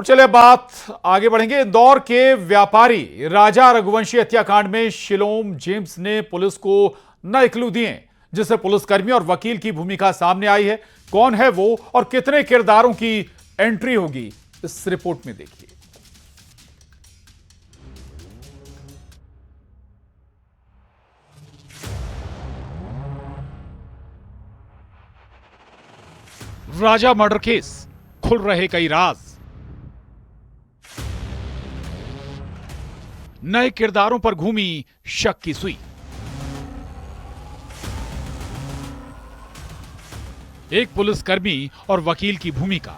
और चलिए बात आगे बढ़ेंगे। इंदौर के व्यापारी राजा रघुवंशी हत्याकांड में शिलोम जेम्स ने पुलिस को नए क्लू दिए, जिससे पुलिसकर्मी और वकील की भूमिका सामने आई है। कौन है वो और कितने किरदारों की एंट्री होगी, इस रिपोर्ट में देखिए। राजा मर्डर केस, खुल रहे कई राज, नए किरदारों पर घूमी शक की सुई। एक पुलिसकर्मी और वकील की भूमिका,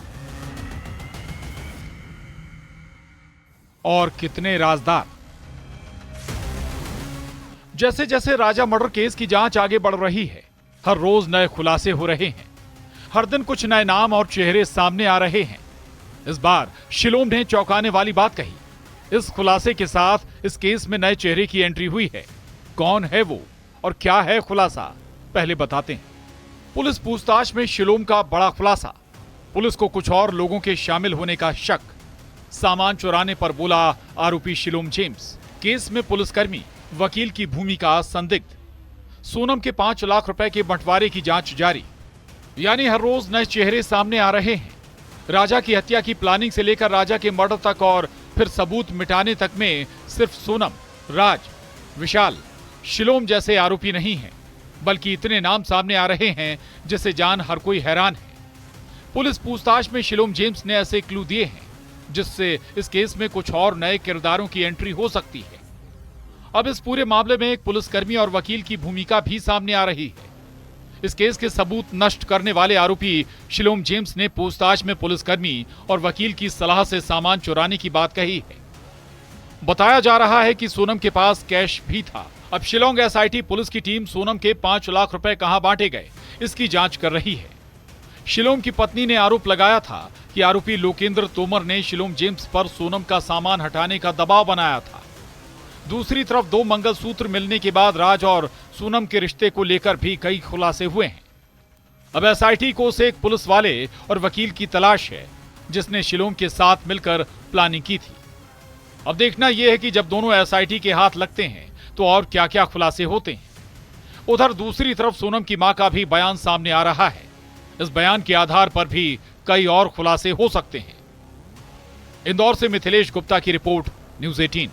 और कितने राजदार। जैसे जैसे राजा मर्डर केस की जांच आगे बढ़ रही है, हर रोज नए खुलासे हो रहे हैं। हर दिन कुछ नए नाम और चेहरे सामने आ रहे हैं। इस बार शिलोम ने चौंकाने वाली बात कही। इस खुलासे के साथ इस केस में नए चेहरे की एंट्री हुई है। कौन है वो और क्या है खुलासा, पहले बताते हैं। पुलिस पूछताछ में शिलोम का बड़ा खुलासा। पुलिस को कुछ और लोगों के शामिल होने का शक। सामान चुराने पर बोला आरोपी शिलोम जेम्स। केस में पुलिसकर्मी वकील की भूमिका संदिग्ध। सोनम के 5 लाख रुपए के बंटवारे की जांच जारी। यानी हर रोज नए चेहरे सामने आ रहे हैं। राजा की हत्या की प्लानिंग से लेकर राजा के मर्डर तक और फिर सबूत मिटाने तक में सिर्फ सोनम, राज, विशाल, शिलोम जैसे आरोपी नहीं हैं, बल्कि इतने नाम सामने आ रहे हैं जिसे जान हर कोई हैरान है। पुलिस पूछताछ में शिलोम जेम्स ने ऐसे क्लू दिए हैं जिससे इस केस में कुछ और नए किरदारों की एंट्री हो सकती है। अब इस पूरे मामले में एक पुलिसकर्मी और वकील की भूमिका भी सामने आ रही है। इस केस के सबूत नष्ट करने वाले आरोपी शिलोम जेम्स ने पूछताछ में पुलिसकर्मी और वकील की सलाह से सामान चुराने की बात कही है। बताया जा रहा है कि सोनम के पास कैश भी था। अब शिलोंग एसआईटी पुलिस की टीम सोनम के 5 लाख रुपए कहां बांटे गए, इसकी जांच कर रही है। शिलोम की पत्नी ने आरोप लगाया था कि आरोपी लोकेंद्र तोमर ने शिलोम जेम्स पर सोनम का सामान हटाने का दबाव बनाया था। दूसरी तरफ 2 मंगलसूत्र मिलने के बाद राज और सोनम के रिश्ते को लेकर भी कई खुलासे हुए हैं। अब एसआईटी को उस एक पुलिस वाले और वकील की तलाश है जिसने शिलोम के साथ मिलकर प्लानिंग की थी। अब देखना यह है कि जब दोनों एसआईटी के हाथ लगते हैं तो और क्या क्या खुलासे होते हैं। उधर दूसरी तरफ सोनम की मां का भी बयान सामने आ रहा है। इस बयान के आधार पर भी कई और खुलासे हो सकते हैं। इंदौर से मिथिलेश गुप्ता की रिपोर्ट, न्यूज़ 18।